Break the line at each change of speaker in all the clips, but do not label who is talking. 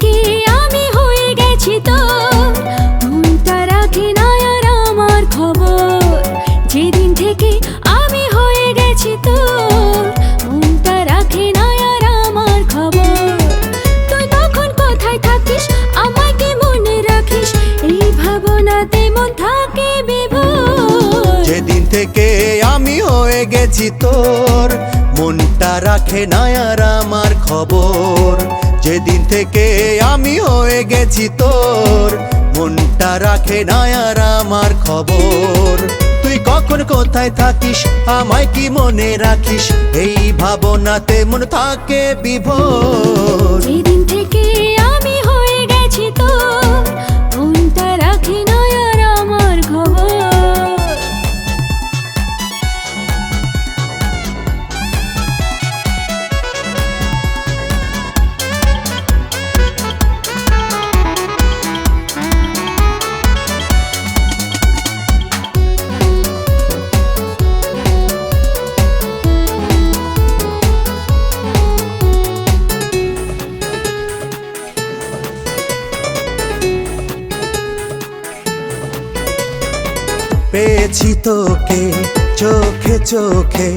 থেকে আমি হয়ে গেছি তোর, মনটা রাখে না আর আমার খবর। যেদিন থেকে আমি হয়ে গেছি তোর, মনটা রাখে না আর আমার খবর। তুই কখন কোথায় থাকিস, আমায় কি মনে রাখিস, এই ভাবনাতে মন থাকে বিভোর।
যেদিন থেকে আমি হয়ে গেছি তোর, মনটা রাখে না আর আমার খবর। যেদিন থেকে আমি হয়ে গেছি তোর, মনটা রাখে না আর আমার খবর। তুই কখন কোথায় থাকিস, আমায় কি মনে রাখিস, এই ভাবনাতে মন থাকে বিভোর।
যেদিন থেকে আমি হয়ে গেছি তোর, মনটা রাখে না আর আমার খবর।
পেয়েছি তোকে চোখে চোখে,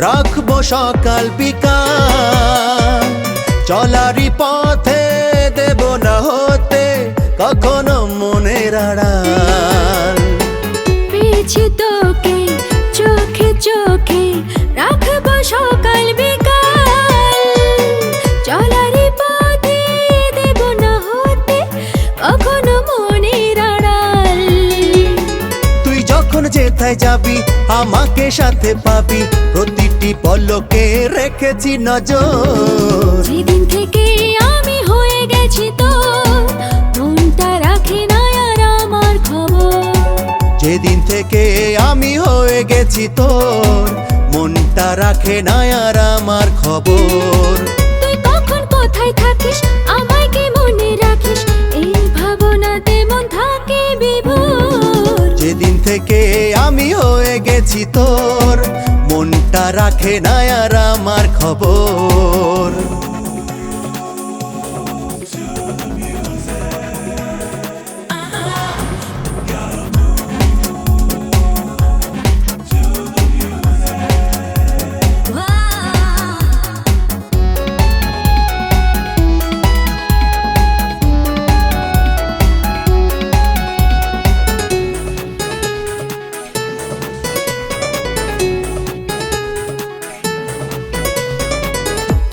রাখবো সকাল বিকাল। চলারই পথে দেব না হতে কখনো মনের আড়াল।
পেয়েছি তোকে চোখে চোখে, রাখবো সকাল বিকাল। চলারই পথে দেব না হতে কখনো মনের আড়াল।
তুই যখন যেথায় যাবি আমাকে সাথে পাবি, প্রতিটি পলকে রেখেছি নজর।
যেদিন থেকে আমি হয়ে গেছি তোর, মনটা রাখে না আর আমার খবর।
যেদিন থেকে আমি হয়ে গেছি তোর, মনটা রাখে না আর আমার খবর।
তুই কখন কোথায় থাকিস, আমায় কি মনে রাখিস, এই ভাবনাতে মন থাকে বিভোর।
যেদিন থেকে আমি হয়ে গেছি তোর, মনটা রাখে না আর আমার খবর।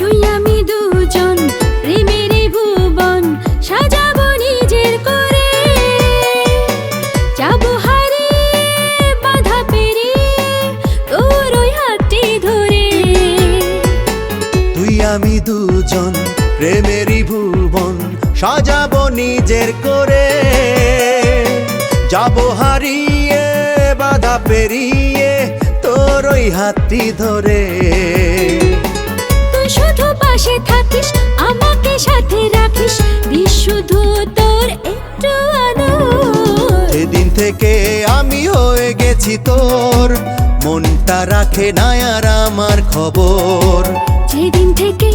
তুই আমি দুজন প্রেমের ভুবন সাজাবো নিজের করে। যাবো হারিয়ে বাধা পেরিয়ে তোর ওই হাতটি ধরে।
তুই আমি দুজন প্রেমেরই ভুবন সাজাবো নিজের করে। যাবো হারিয়ে বাধা পেরিয়ে তোর ওই হাতটি ধরে।
তুই শুধু পাশে থাকিস, আমাকে সাথে রাখিস, দিস শুধু তোর একটু আদর।
যেদিন থেকে আমি হয়ে গেছি তোর, মনটা রাখে না আর আমার খবর।
যেদিন থেকে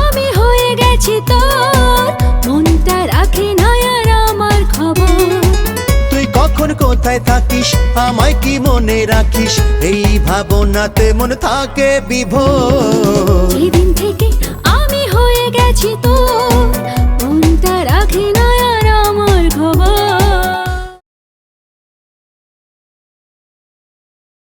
আমি হয়ে গেছি তোর, মনটা রাখে না আর আমার খবর।
তুই কখন কোথায় থাকিস, আমায় কি মনে রাখিস, এই ভাবনাতে মন থাকে বিভোর।
যেদিন থেকে